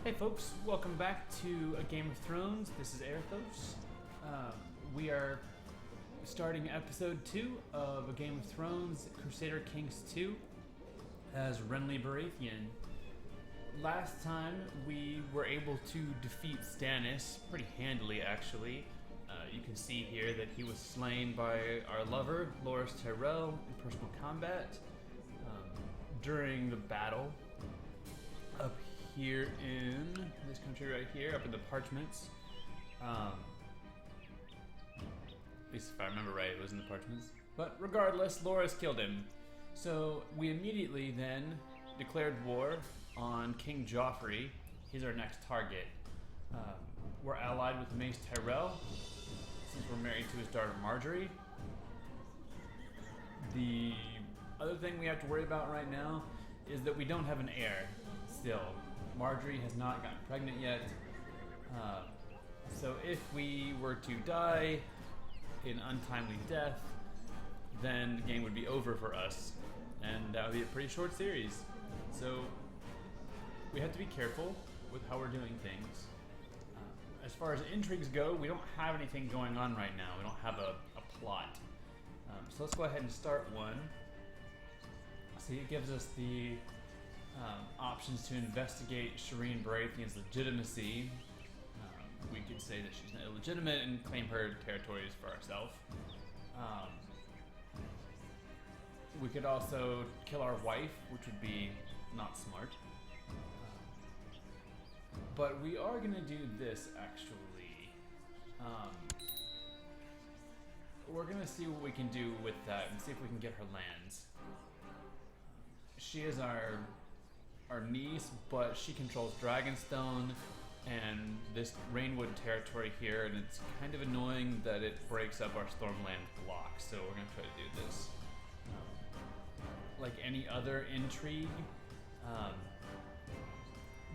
Hey folks, welcome back to A Game of Thrones. This is Arithos. We are starting episode 2 of A Game of Thrones, Crusader Kings 2, as Renly Baratheon. Last time we were able to defeat Stannis, pretty handily actually. You can see here that he was slain by our lover, Loras Tyrell, in personal combat during the battle up here in this country right here, up in the Parchments. At least if I remember right, it was in the Parchments. But regardless, Loras killed him. So we immediately then declared war on King Joffrey. He's our next target. We're allied with Mace Tyrell, since we're married to his daughter Marjorie. The other thing we have to worry about right now is that we don't have an heir still. Marjorie has not gotten pregnant yet. So if we were to die in untimely death, then the game would be over for us. And that would be a pretty short series. So we have to be careful with how we're doing things. As far as intrigues go, we don't have anything going on right now. We don't have a plot. So let's go ahead and start one. See, it gives us the options to investigate Shireen Baratheon's legitimacy. We could say that she's illegitimate and claim her territories for ourselves. We could also kill our wife, which would be not smart. But we are going to do this, actually. We're going to see what we can do with that and see if we can get her lands. She is our niece, but she controls Dragonstone and this Rainwood territory here, and it's kind of annoying that it breaks up our Stormland block, so we're going to try to do this. Like any other intrigue,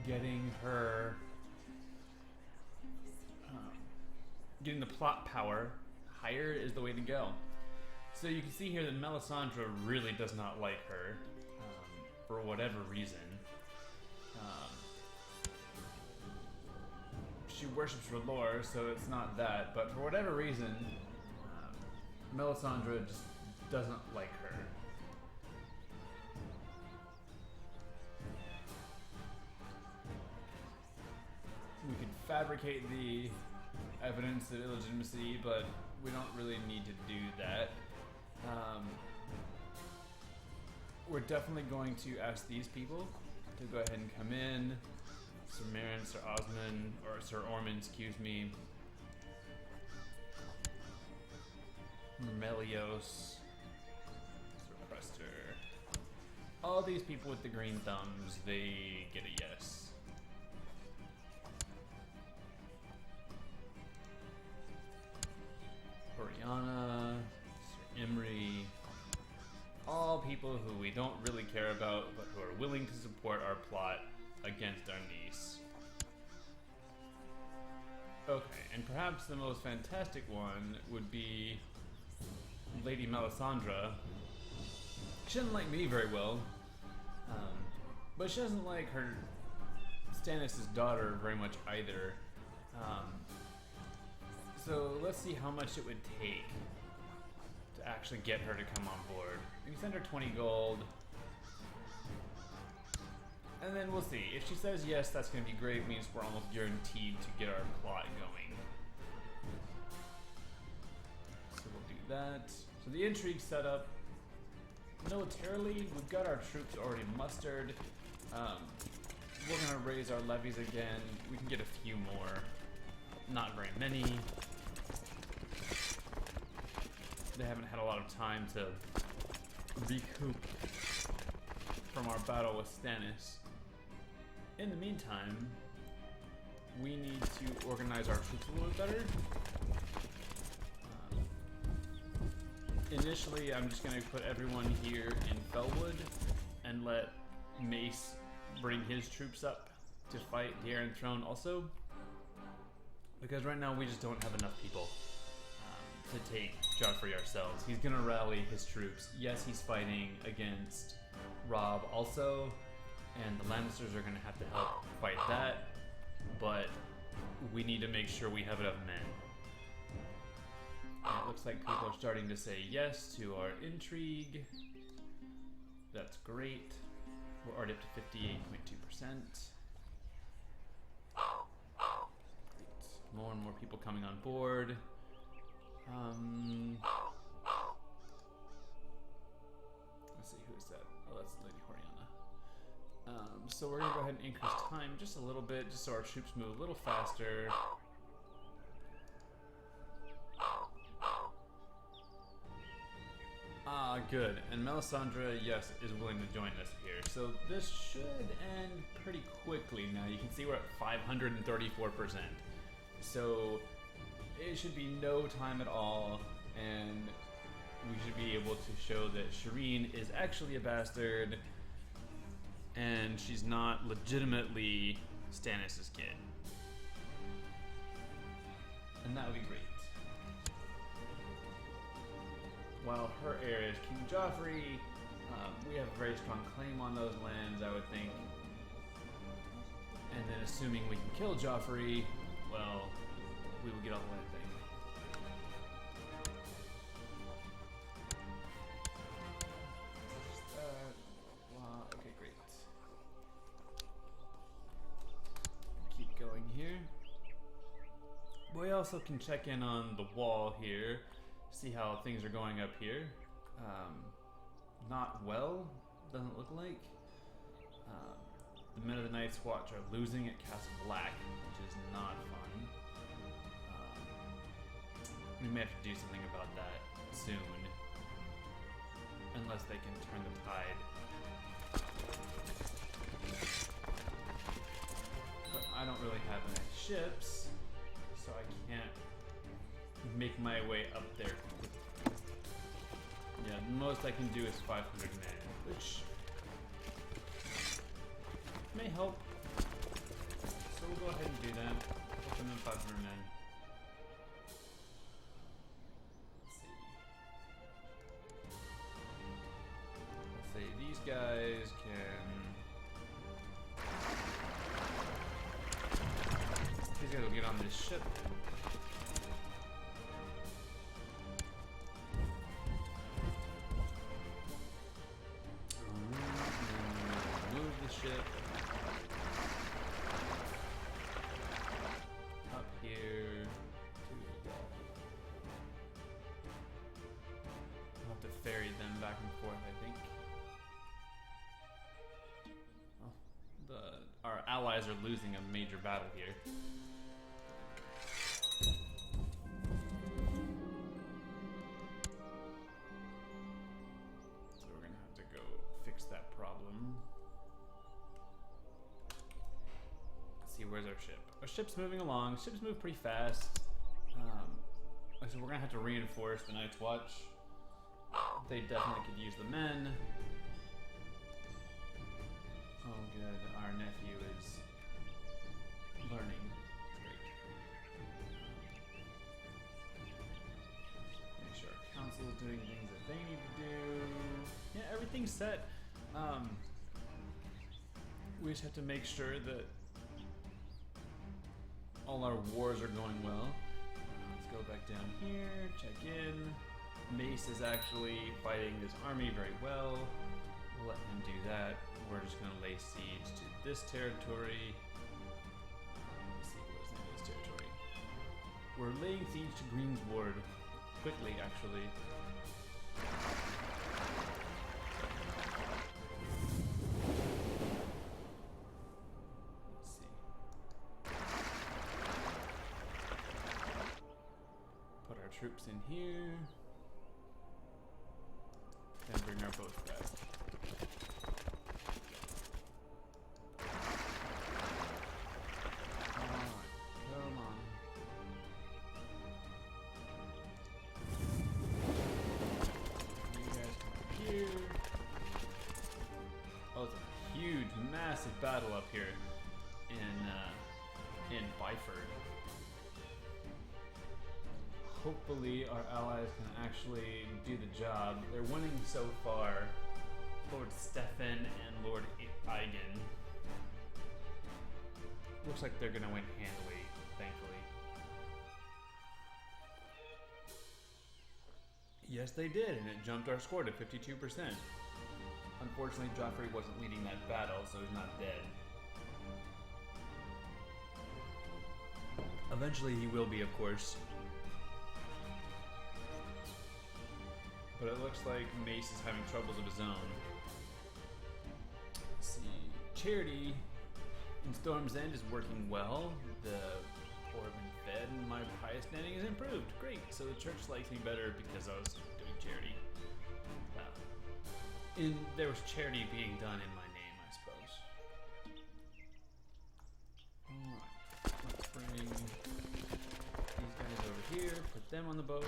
getting the plot power higher is the way to go. So you can see here that Melisandre really does not like her, for whatever reason. She worships Renly, so it's not that, but for whatever reason, Melisandre just doesn't like her. We could fabricate the evidence of illegitimacy, but we don't really need to do that. We're definitely going to ask these people to go ahead and come in. Sir Meryn, Sir Osmond, or Sir Ormond, excuse me. Melios, Sir Prester. All these people with the green thumbs, they get a yes. Oriana, Sir Imry. All people who we don't really care about, but who are willing to support our plot against our niece. Okay, and perhaps the most fantastic one would be Lady Melisandre. She doesn't like me very well, but she doesn't like her Stannis' daughter very much either. So let's see how much it would take to actually get her to come on board. We can send her 20 gold. And then we'll see. If she says yes, that's going to be great. It means we're almost guaranteed to get our plot going. So we'll do that. So the intrigue set up. Militarily, we've got our troops already mustered. We're going to raise our levies again. We can get a few more. Not very many. They haven't had a lot of time to recoup from our battle with Stannis. In the meantime, we need to organize our troops a little bit better. Initially, I'm just going to put everyone here in Felwood and let Mace bring his troops up to fight the Iron Throne also. Because right now we just don't have enough people to take Joffrey ourselves. He's going to rally his troops. Yes, he's fighting against Robb also, and the Lannisters are going to have to help fight that. but we need to make sure we have enough men. And it looks like people are starting to say yes to our intrigue. That's great. We're already up to 58.2%. More and more people coming on board. Let's see, who is that? Oh, that's Lady Horiana. So we're gonna go ahead and increase time just a little bit, just so our troops move a little faster. Ah, good. And Melisandre, yes, is willing to join us here. So this should end pretty quickly now. You can see we're at 534%. So it should be no time at all, and we should be able to show that Shireen is actually a bastard, and she's not legitimately Stannis' kid. And that would be great. While her heir is King Joffrey, we have a very strong claim on those lands, I would think. And then assuming we can kill Joffrey, well, we will get all the lands anyway. Okay, great. Keep going here. We also can check in on the wall here, see how things are going up here. Not well, doesn't look like. The men of the Night's Watch are losing at Castle Black, which is not fun. We may have to do something about that soon, unless they can turn the tide. But I don't really have any ships, so I can't make my way up there. Yeah, the most I can do is 500 men, which may help. So we'll go ahead and do that. Put them in 500 men. Let's see. Let's say these guys can... These guys will get on this ship. Move the ship. Up here. I'll have to ferry them back and forth, I think. Our allies are losing a major battle here. So we're gonna have to go fix that problem. Let's see, where's our ship? Our ship's moving along. Ships move pretty fast. So we're gonna have to reinforce the Night's Watch. They definitely could use the men. Oh good, our nephew is learning. Great. Make sure our council is doing things that they need to do. Yeah, everything's set. We just have to make sure that all our wars are going well. Let's go back down here, check in. Mace is actually fighting this army very well. We'll let him do that. We're just going to lay siege to this territory. Let's see what's in this territory. We're laying siege to Greensward quickly, actually. Let's see. Put our troops in here. Then bring our boats back. Massive battle up here in Byford. Hopefully our allies can actually do the job. They're winning so far. Lord Stefan and Lord Aigen. looks like they're gonna win handily, thankfully. Yes, they did, and it jumped our score to 52%. Unfortunately, Joffrey wasn't leading that battle, so he's not dead. Eventually he will be, of course. But it looks like Mace is having troubles of his own. Let's see. Charity in Storm's End is working well. The poor have been fed, and my pious standing has improved. Great. So the church likes me better because I was doing charity. There was charity being done in my name, I suppose. Alright. Let's bring these guys over here, put them on the boats.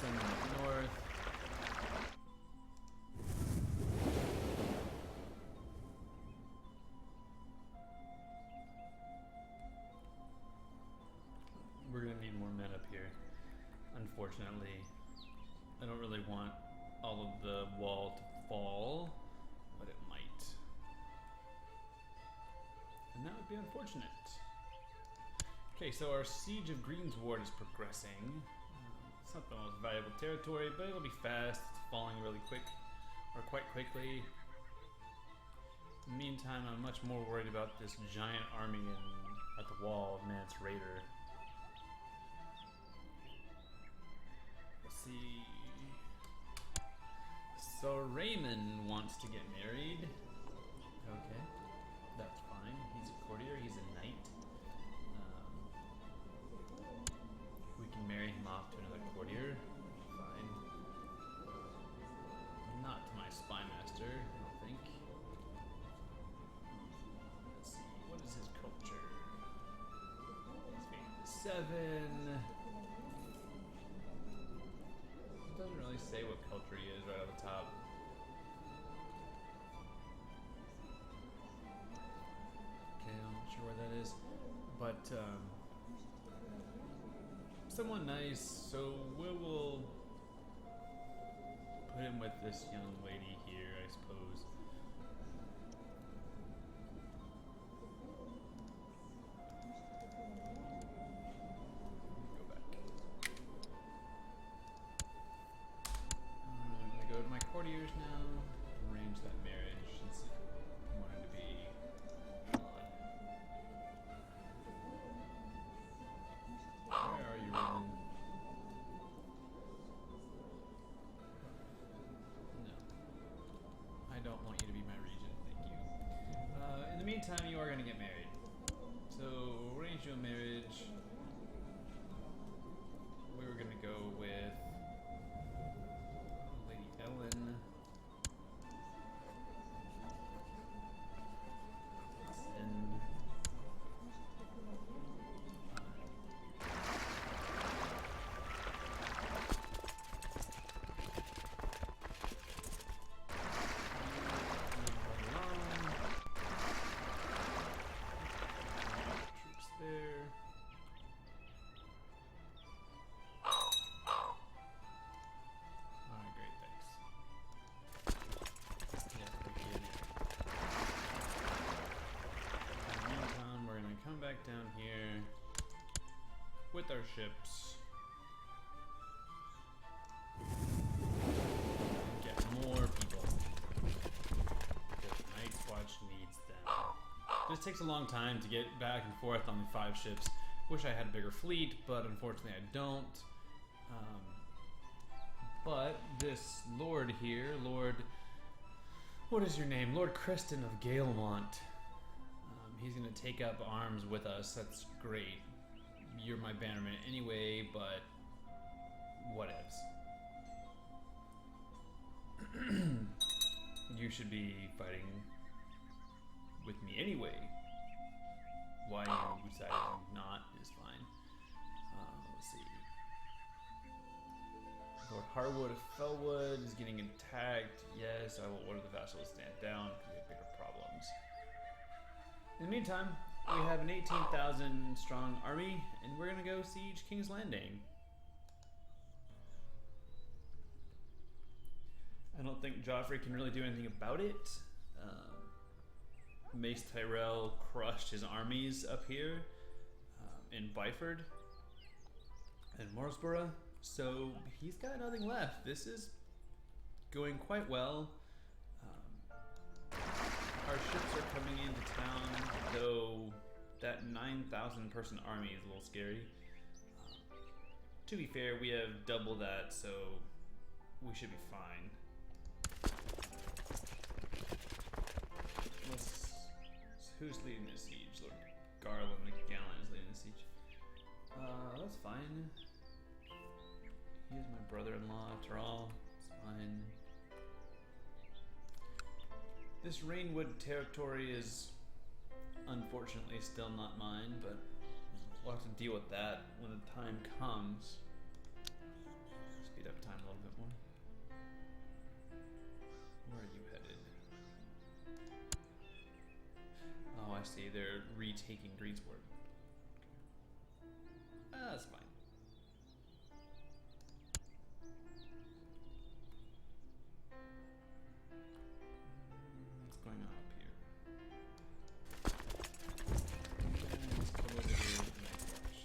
Send them up north. We're gonna need more men up here. Unfortunately, I don't really want all of the wall to fall, but it might. And that would be unfortunate. Okay, so our Siege of Greensward is progressing. It's not the most valuable territory, but it'll be fast. It's falling really quick, or quite quickly. In the meantime, I'm much more worried about this giant army at the wall of Mance Raider. Let's see. So Raymond wants to get married. Okay, that's fine. He's a courtier. He's a knight. We can marry him off to another courtier. Fine. Not to my spy master, I don't think. Let's see, what is his culture? He's 7. It doesn't really say what culture he is right off the top. Okay, I'm not sure where that is. But, someone nice, so we will put him with this young lady here, I suppose. Go back. I'm gonna go to my courtiers now, arrange that marriage since I wanted to be Where are you, Raymond? No. I don't want you to be my regent, thank you. In the meantime, you are going to get married. So, arrange your marriage. We were going to go with Lady Ellen. And back down here with our ships. Get more people. The Night's Watch needs them. This takes a long time to get back and forth on the 5 ships. Wish I had a bigger fleet, but unfortunately I don't. But this lord here, what is your name? Lord Creston of Galemont. He's going to take up arms with us. That's great. You're my bannerman anyway, but whatevs. You should be fighting with me anyway. Why you decided not is fine. Let's see. Lord Harwood of Fellwood is getting attacked. Yes, I will order the vassals to stand down because we have bigger problems. In the meantime, we have an 18,000 strong army, and we're going to go siege King's Landing. I don't think Joffrey can really do anything about it. Mace Tyrell crushed his armies up here in Byford and Morsborough, so he's got nothing left. This is going quite well. Our ships are coming into town, though that 9,000 person army is a little scary. To be fair, we have double that, so we should be fine. Who's leading the siege? Lord Garland McGallan is leading the siege. That's fine. He is my brother-in-law after all. It's fine. This Rainwood territory is unfortunately still not mine, but we'll have to deal with that when the time comes. Speed up time a little bit more. Where are you headed? Oh, I see. They're retaking Greensburg. That's fine. What's going on up here? Let's come over here with the next watch.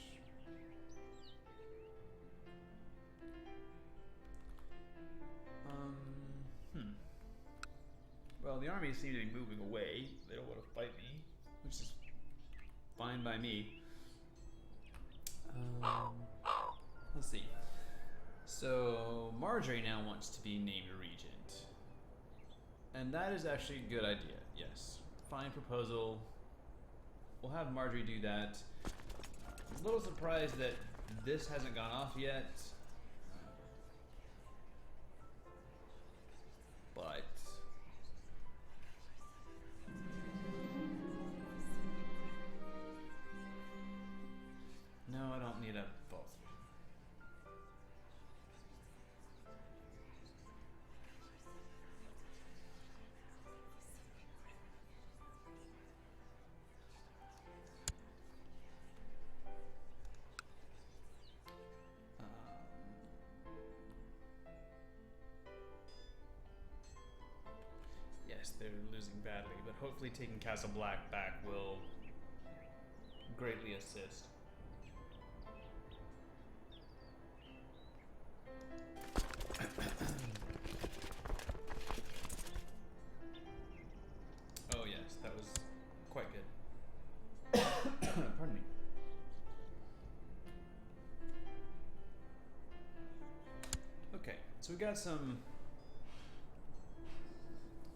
Well, the army seems to be moving away. They don't want to fight me, which is fine by me. Let's see. So Marjorie now wants to be named regent, and that is actually a good idea. Yes, fine proposal. We'll have Marjorie do that. I'm a little surprised that this hasn't gone off yet, but no, I don't need a false. Yes, they're losing badly, but hopefully taking Castle Black back will greatly assist. Oh yes, that was quite good. Pardon me. Okay, so we got some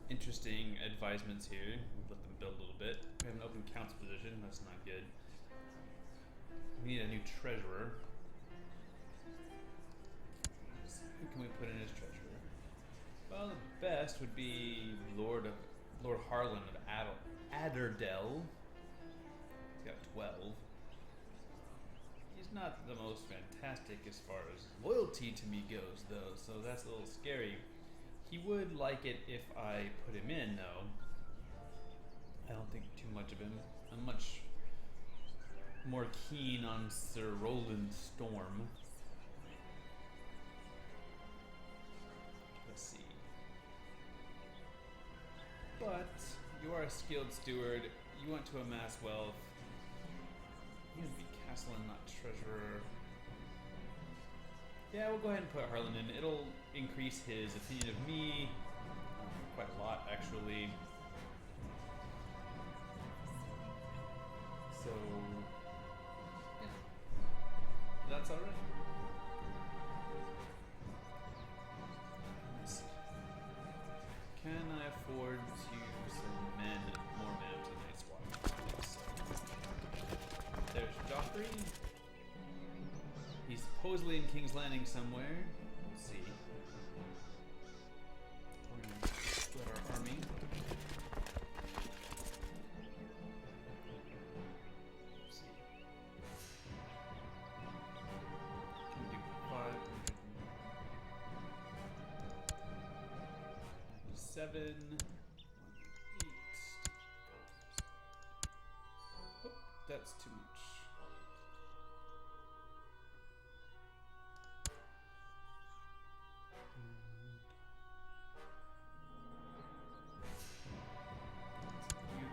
interesting advisements here. We'll let them build a little bit. We have an open council position. That's not good. We need a new treasurer. Who can we put in as treasurer? Well, the best would be Lord Harlan of Adderdell. He's got 12. He's not the most fantastic as far as loyalty to me goes, though, so that's a little scary. He would like it if I put him in, though. I don't think too much of him. I'm much more keen on Sir Roland Storm. Let's see. But you are a skilled steward. You want to amass wealth. You want to be castellan, not treasurer. Yeah, we'll go ahead and put Harlan in. It'll increase his opinion of me quite a lot, actually. So, yeah. That's alright. Let's see. Can I afford to send more men to the Night's Watch? Yes. There's Joffrey. He's supposedly in King's Landing somewhere. We'll see. We're gonna split our army. Let's see. Can we do 597, 1, 8. Oh, that's too much. You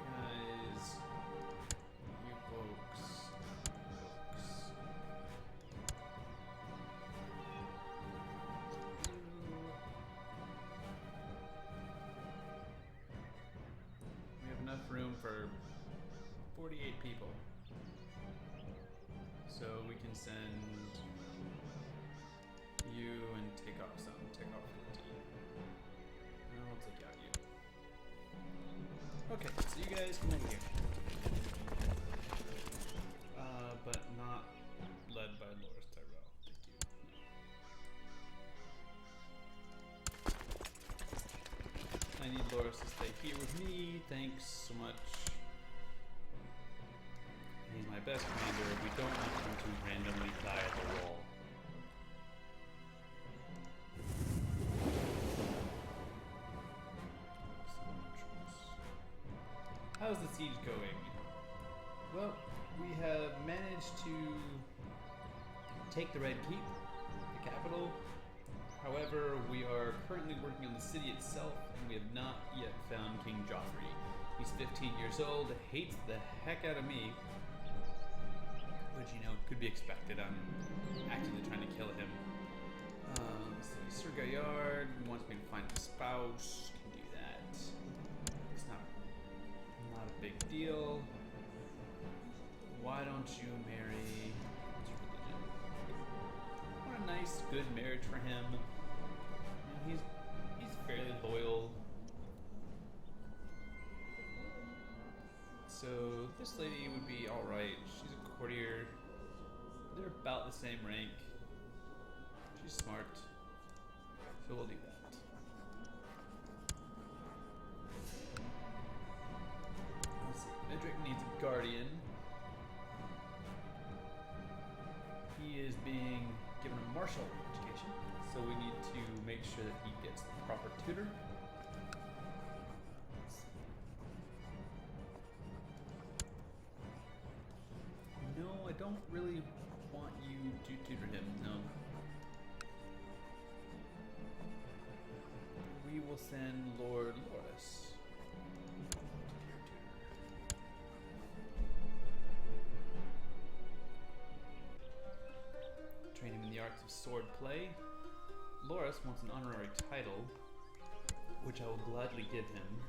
room for 48 people. So we can send you and take off some. Take off 14. And I'll take out you. Okay, so you guys come in here. But not led by Loras Tyrell. Thank you. I need Loras to stay here with me. Thanks so much. He's my best commander. We don't want him to randomly die at the roll. How's the siege going? Well, we have managed to take the Red Keep, the capital. However, we are currently working on the city itself, and we have not yet found King Joffrey. He's 15 years old, hates the heck out of me, which, you know, could be expected. I'm actively trying to kill him. Let's see, Sir Gaillard wants me to find a spouse. Can do that. It's not a big deal. Why don't you marry? What's your religion? What a nice, good marriage for him. He's fairly loyal. So this lady would be all right. She's a courtier. They're about the same rank. She's smart. So we'll do that. Let's see. Edric needs a guardian. He is being given a martial education, so we need to make sure that he gets the proper tutor. No, I don't really want you to tutor him, no. We will send Lord Loras. Train him in the arts of sword play. Loras wants an honorary title, which I will gladly give him.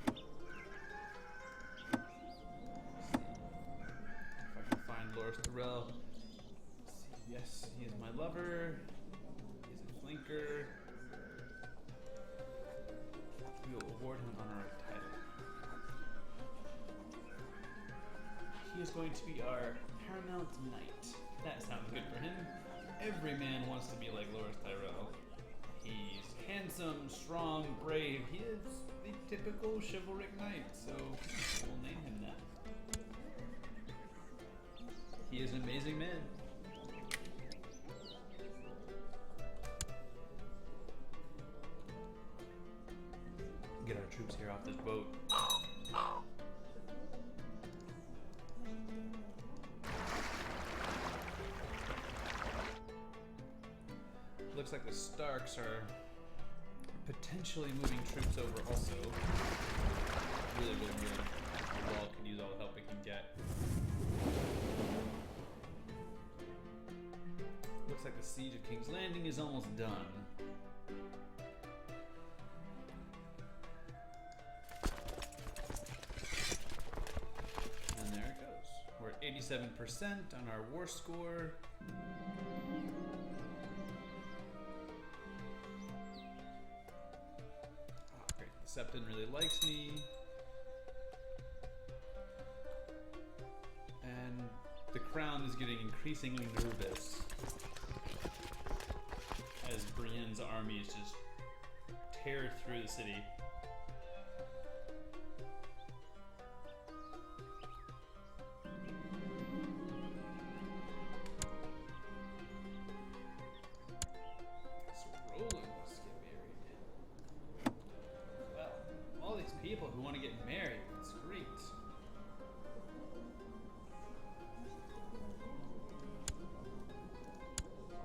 If I can find Loras Tyrell. Yes, he is my lover. He is a flanker. We will award him an honorary title. He is going to be our paramount knight. That sounds good for him. Every man wants to be like Loras Tyrell. He's handsome, strong, brave. He is the typical chivalric knight, so we'll name him that. He is an amazing man. Get our troops here off this boat. Looks like the Starks are potentially moving troops over also. Really, really good. The wall can use all the help it can get. Looks like the siege of King's Landing is almost done. And there it goes. We're at 87% on our war score. Septon really likes me. And the crown is getting increasingly nervous as Brienne's armies just tear through the city. People who want to get married. It's great.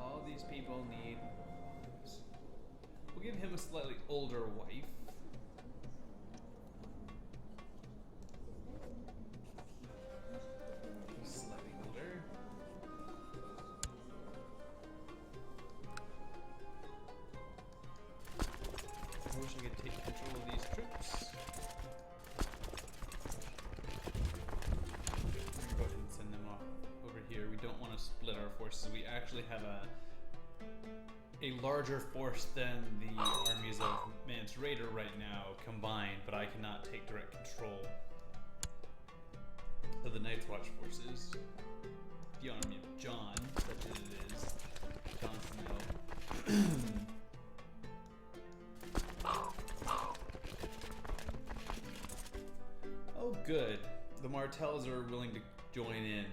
All these people need. We'll give him a slightly older wife. forces, we actually have a larger force than the armies of Mance Raider right now combined, but I cannot take direct control of the Night's Watch forces. The army of John, such as it is. Jon Snow. Oh, good. The Martells are willing to join in.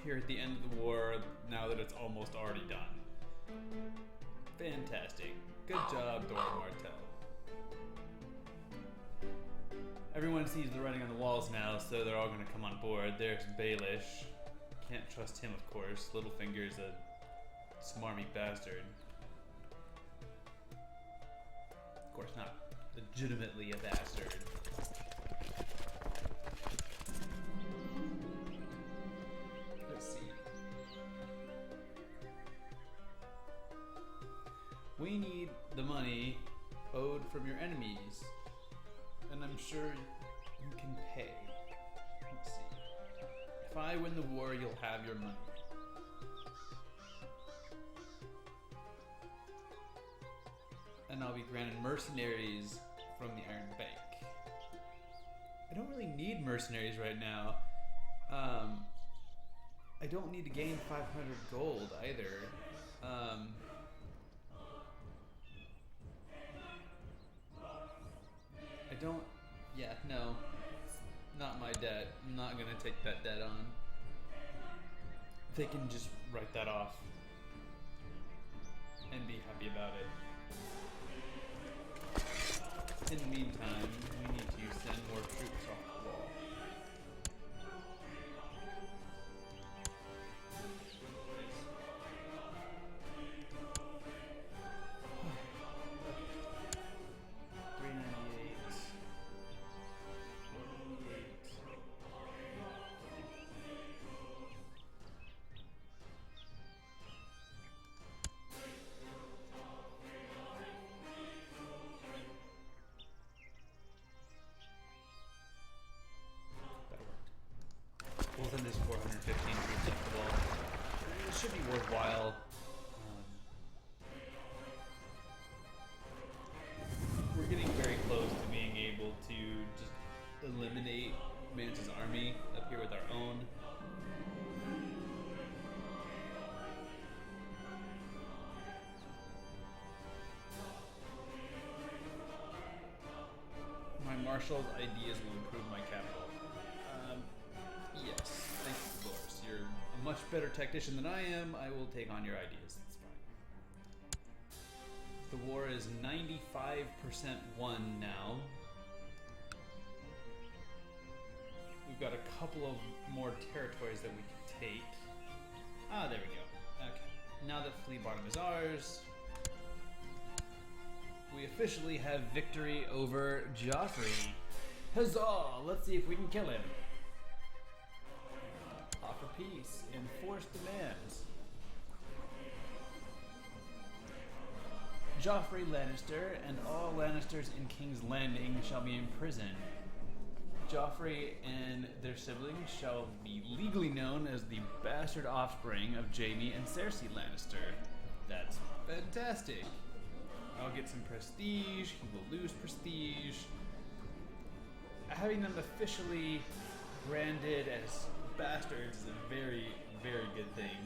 Here at the end of the war, now that it's almost already done. Fantastic. Good job, Dora Martell. Everyone sees the writing on the walls now, so they're all going to come on board. There's Baelish. Can't trust him, of course. Littlefinger's a smarmy bastard. Of course, not legitimately a bastard. Let's see. We need the money owed from your enemies, and I'm sure you can pay. Let's see. If I win the war, you'll have your money. And I'll be granted mercenaries from the Iron Bank. I don't really need mercenaries right now. I don't need to gain 500 gold either. I don't... Yeah, no. Not my debt. I'm not gonna take that debt on. They can just write that off and be happy about it. In the meantime, we need to send more troops off the wall. Then there's 415 troops off the wall. It should be worthwhile. We're getting very close to being able to just eliminate Mance's army up here with our own. My marshal's ideas will improve my capital. Yes, thank you, Loras. You're a much better tactician than I am. I will take on your ideas. That's fine. The war is 95% won now. We've got a couple of more territories that we can take. Ah, there we go. Okay. Now that Flea Bottom is ours, we officially have victory over Joffrey. Huzzah! Let's see if we can kill him. Offer peace. Enforce demands. Joffrey Lannister and all Lannisters in King's Landing shall be imprisoned. Joffrey and their siblings shall be legally known as the bastard offspring of Jaime and Cersei Lannister. That's fantastic. I'll get some prestige. He will lose prestige. Having them officially branded as bastards is a very, very good thing.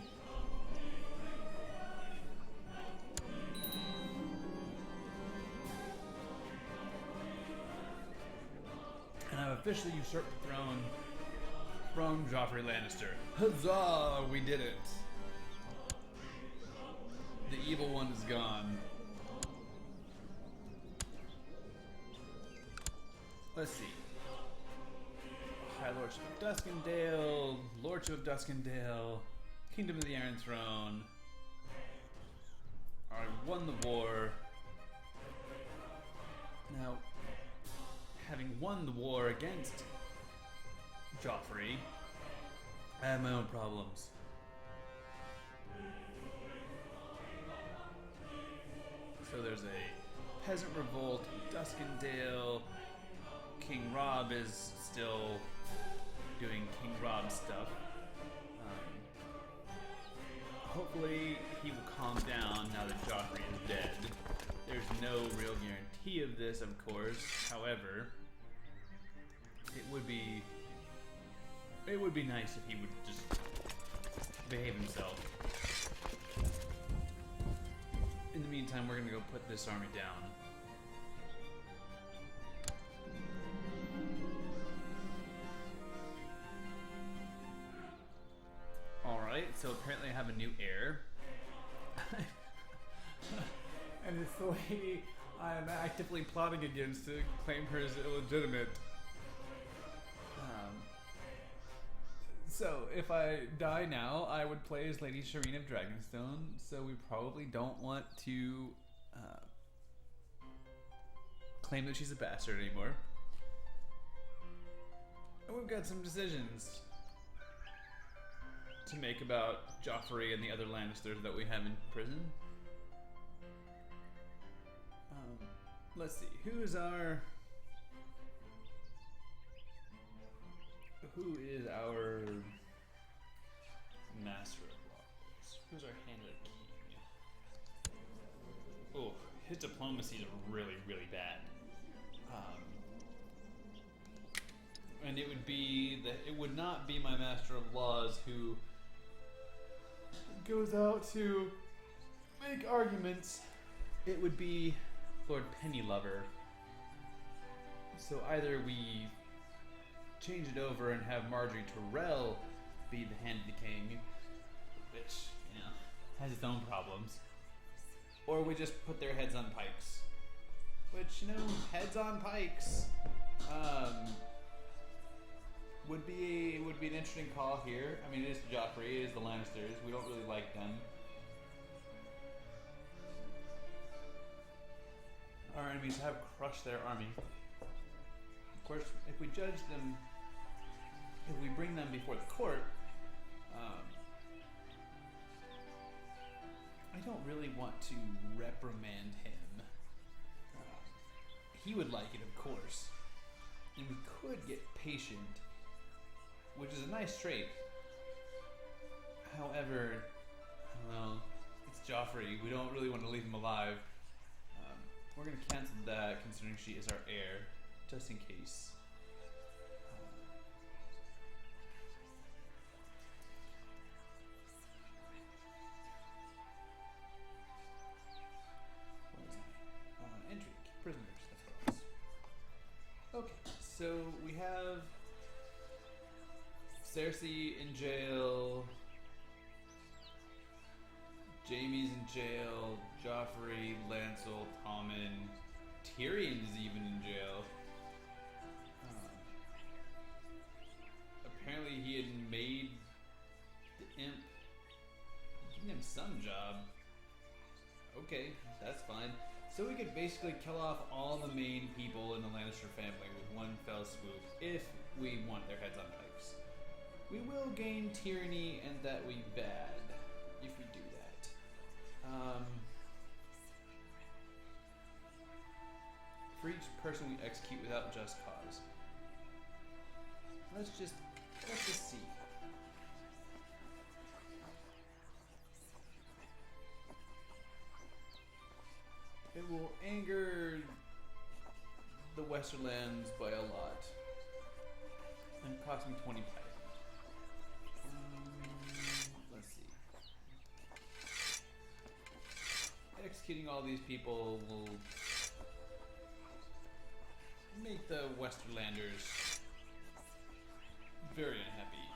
And I've officially usurped the throne from Joffrey Lannister. Huzzah! We did it! The evil one is gone. Let's see. High Lordship of Duskendale, Lordship of Duskendale, Kingdom of the Iron Throne. I won the war. Now, having won the war against Joffrey, I have my own problems. So there's a peasant revolt in Duskendale. King Robb is still doing King Robb stuff. hopefully he will calm down now that Joffrey is dead. There's no real guarantee of this, of course. However, it would be nice if he would just behave himself. In the meantime, we're gonna go put this army down. Alright, so apparently I have a new heir. And it's the lady I'm actively plotting against to claim her as illegitimate. So, if I die now, I would play as Lady Shireen of Dragonstone, so we probably don't want to claim that she's a bastard anymore. And we've got some decisions to make about Joffrey and the other Lannisters that we have in prison. Let's see, who is our Master of Laws? Who's our Hand of the King? Oh, his diplomacy is really, really bad. And it would not be my Master of Laws who goes out to make arguments. It would be Lord Pennylover. So either we change it over and have Marjorie Tyrell be the Hand of the King, which, you know, has its own problems, or we just put their heads on pikes. Which, you know, heads on pikes would be an interesting call here. I mean, it is Joffrey, it is the Lannisters. We don't really like them. Our enemies have crushed their army. Of course, if we judge them, if we bring them before the court, I don't really want to reprimand him. He would like it, of course. And we could get patient, which is a nice trait. However, I don't know, it's Joffrey. We don't really want to leave him alive. We're going to cancel that, considering she is our heir, just in case. Intrigue. Prisoners, that's what it was. Okay, so we have Cersei in jail, Jaime's in jail, Joffrey, Lancel, Tommen, Tyrion is even in jail. Apparently he had made the imp giving him some job. Okay, that's fine. So we could basically kill off all the main people in the Lannister family with one fell swoop if we want their heads on pikes. We will gain tyranny, and that would be bad if we do that. For each person we execute without just cause. Let's just see. It will anger the Westerlands by a lot and cost me 20 pike. Let's see. Executing all these people will make the Westerlanders very unhappy.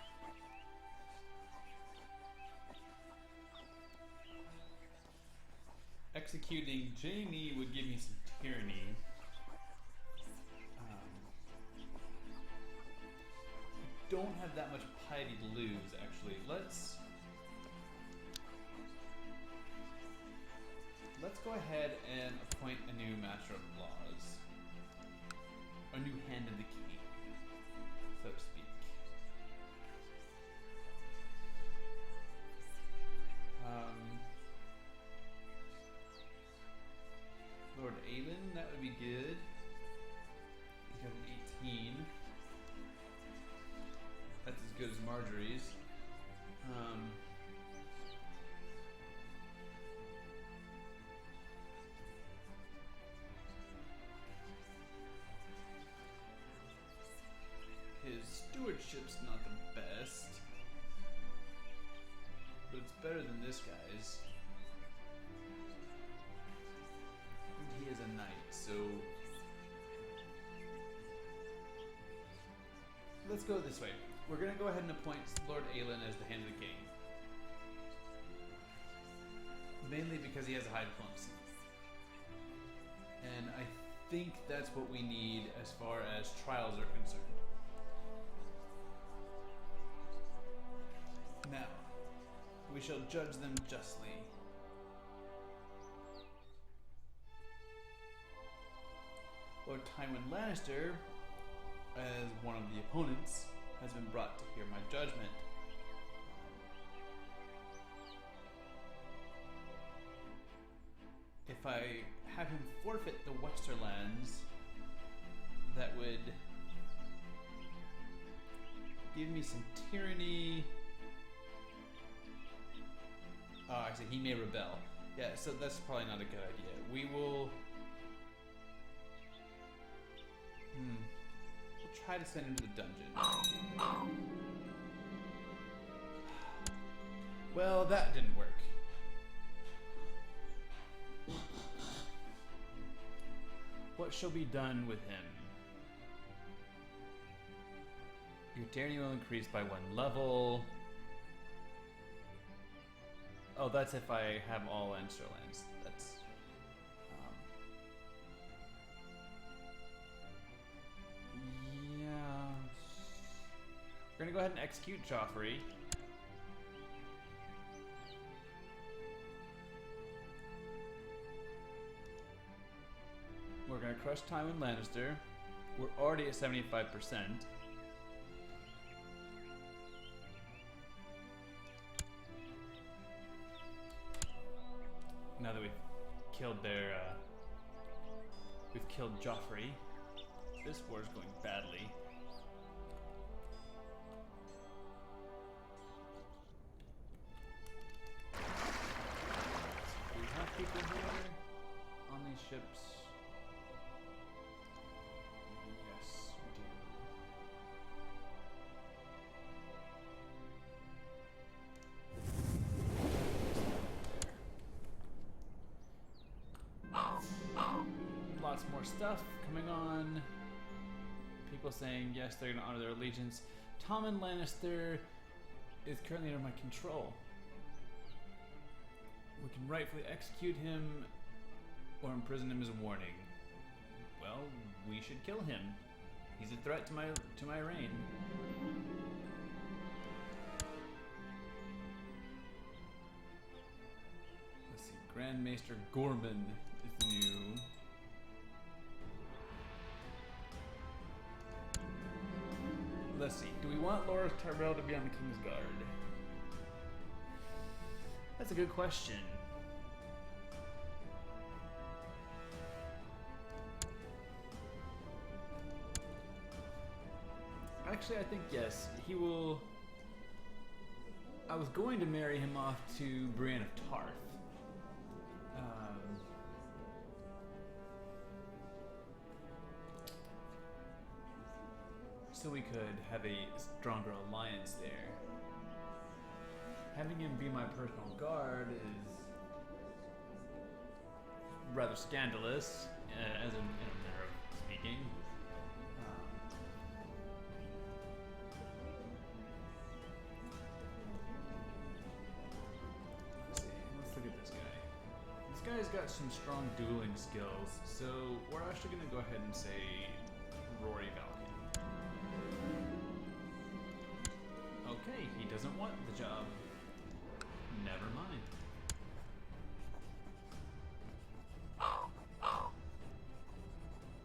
Executing Jaime would give me some tyranny. I don't have that much piety to lose, actually. Let's go ahead and appoint a new Master of Laws. A new Hand of the King, so to speak. Lord Aelin, that would be good. He's got an 18. That's as good as Marjorie's. stewardship's not the best, but it's better than this guy's. And he is a knight, so let's go this way. We're gonna go ahead and appoint Lord Aelin as the Hand of the King. Mainly because he has a high diplomacy. And I think that's what we need as far as trials are concerned. Now, we shall judge them justly. Lord Tywin Lannister, as one of the opponents, has been brought to hear my judgment. If I have him forfeit the Westerlands, that would give me some tyranny. Oh, actually, he may rebel. Yeah, so that's probably not a good idea. We will... We'll try to send him to the dungeon. Well, that didn't work. What shall be done with him? Your tyranny will increase by 1 level. Oh, that's if I have all Lannisterlands. That's... yeah... We're gonna go ahead and execute Joffrey. We're gonna crush Tywin Lannister. We're already at 75%. Now that we've killed we've killed Joffrey. This war is going badly. Do we have people here on these ships? Yes, we do. Lots more stuff coming on. People saying yes, they're going to honor their allegiance. Tommen Lannister is currently under my control. We can rightfully execute him or imprison him as a warning. Well, we should kill him. He's a threat to my reign. Let's see. Grand Maester Gorman is new. Let's see. Do we want Loras Tyrell to be on the King's Guard? That's a good question. Actually, I think yes. He will... I was going to marry him off to Brienne of Tarth. So we could have a stronger alliance there. Having him be my personal guard is rather scandalous, as in a manner of speaking. Let's see. Let's look at this guy. This guy's got some strong dueling skills, so we're actually going to go ahead and say Rory Valkyrie. Okay, he doesn't want the job. Never mind.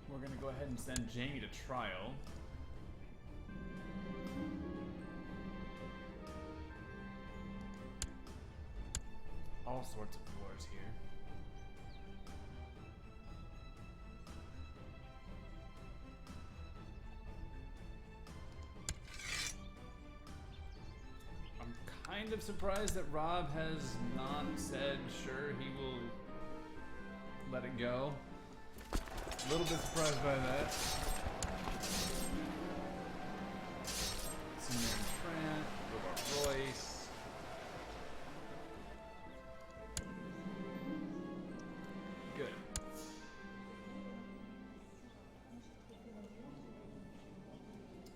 We're gonna go ahead and send Jaime to trial. All sorts of wars here. Kind of surprised that Rob has not said sure he will let it go. A little bit surprised by that.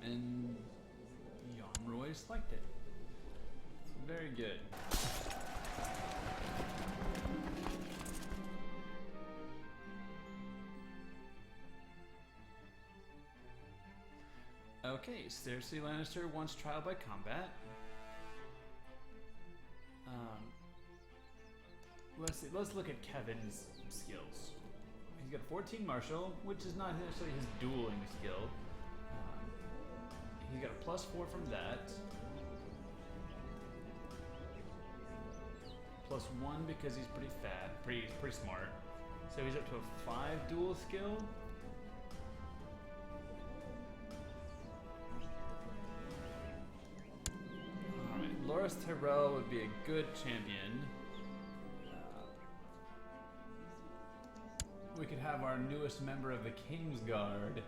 and Jon Royce liked it. Very good. Okay, Cersei Lannister wants trial by combat. Let's see. Let's look at Kevin's skills. He's got 14 martial, which is not necessarily his dueling skill. He's got a +4 from that. +1 because he's pretty fat, pretty smart. So he's up to a 5 duel skill. Alright, Loras Tyrell would be a good champion. We could have our newest member of the Kingsguard.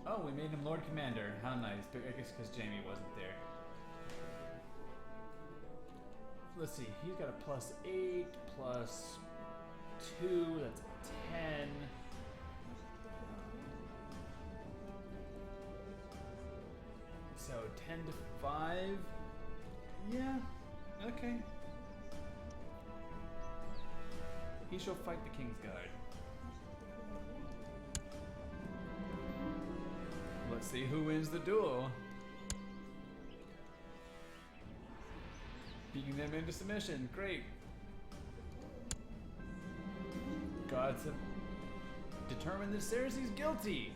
Oh, we made him Lord Commander. How nice. But I guess because Jamie wasn't there. Let's see. He's got a +8, +2. That's a 10. So 10 to 5. Yeah. Okay. He shall fight the Kingsguard. Let's see who wins the duel. Beating them into submission. Great. Gods have determined that Cersei's guilty.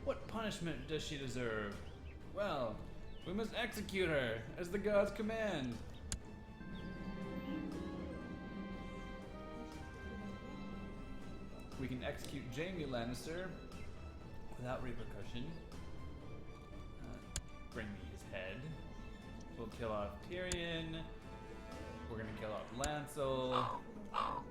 What punishment does she deserve? Well, we must execute her as the gods command. We can execute Jaime Lannister without repercussion. Bring me his head. We'll kill off Tyrion. We're gonna kill off Lancel. Alright.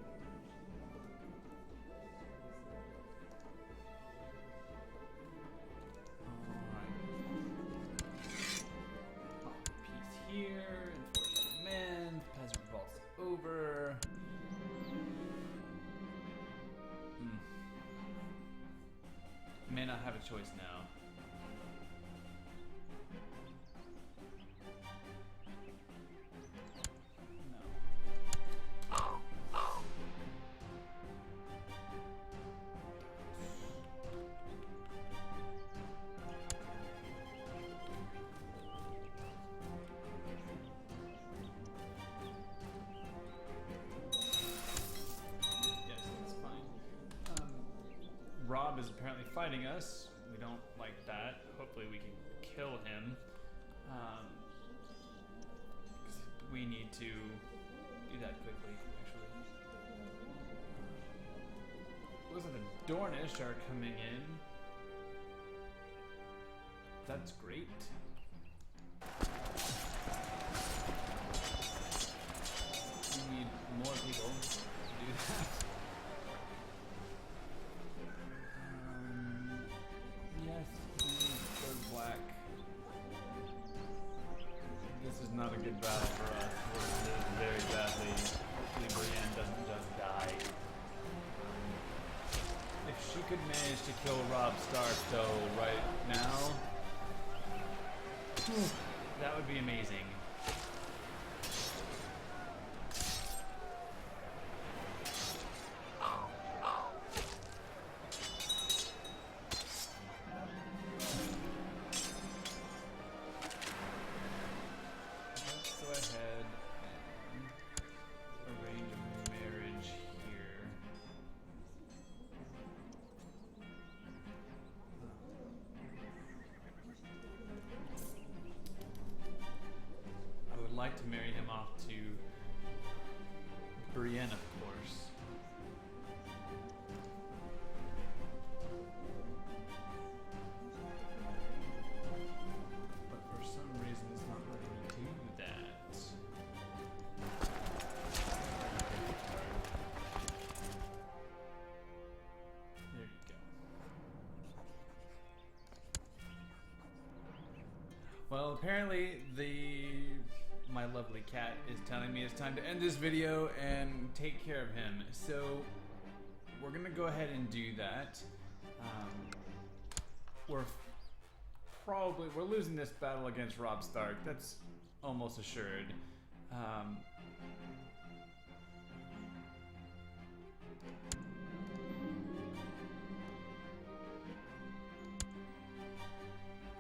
Peace here. Enforce command. Peasant revolts over. May not have a choice now. Rob is apparently fighting us. We don't like that. Hopefully we can kill him. We need to do that quickly, actually. Looks like the Dornish are coming in. That's great. We need more people to do that. Not a good battle for us. We're going to lose very badly. Hopefully Brienne doesn't die. If she could manage to kill Robb Stark though right now, that would be amazing. To marry him off to Brienne, of course. But for some reason it's not letting me do that. There you go. Well, apparently my lovely cat is telling me it's time to end this video and take care of him. So we're gonna go ahead and do that. We're we're losing this battle against Robb Stark. That's almost assured.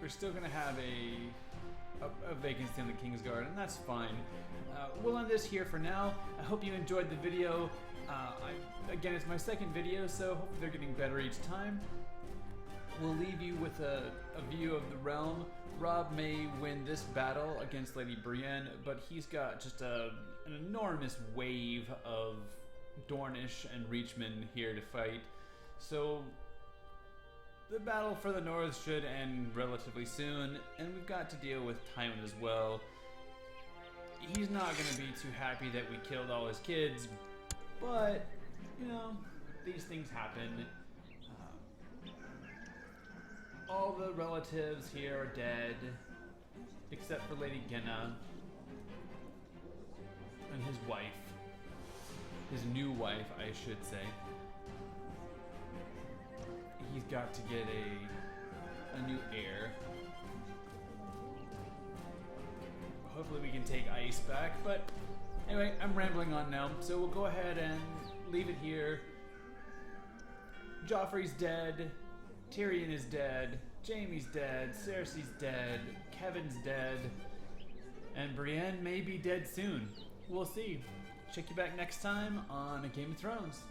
We're still gonna have a vacancy on the Kingsguard, and that's fine. We'll end this here for now. I hope you enjoyed the video. Again, it's my second video, so hopefully they're getting better each time. We'll leave you with a view of the realm. Robb may win this battle against Lady Brienne, but he's got just an enormous wave of Dornish and Reachmen here to fight. So the battle for the north should end relatively soon, and we've got to deal with Tywin as well. He's not going to be too happy that we killed all his kids, but, you know, these things happen. All the relatives here are dead, except for Lady Genna and his wife. His new wife, I should say. He's got to get a new heir. Hopefully we can take Ice back, but anyway, I'm rambling on now, so we'll go ahead and leave it here. Joffrey's dead, Tyrion is dead, Jaime's dead, Cersei's dead, Kevin's dead, and Brienne may be dead soon. We'll see. Check you back next time on A Game of Thrones.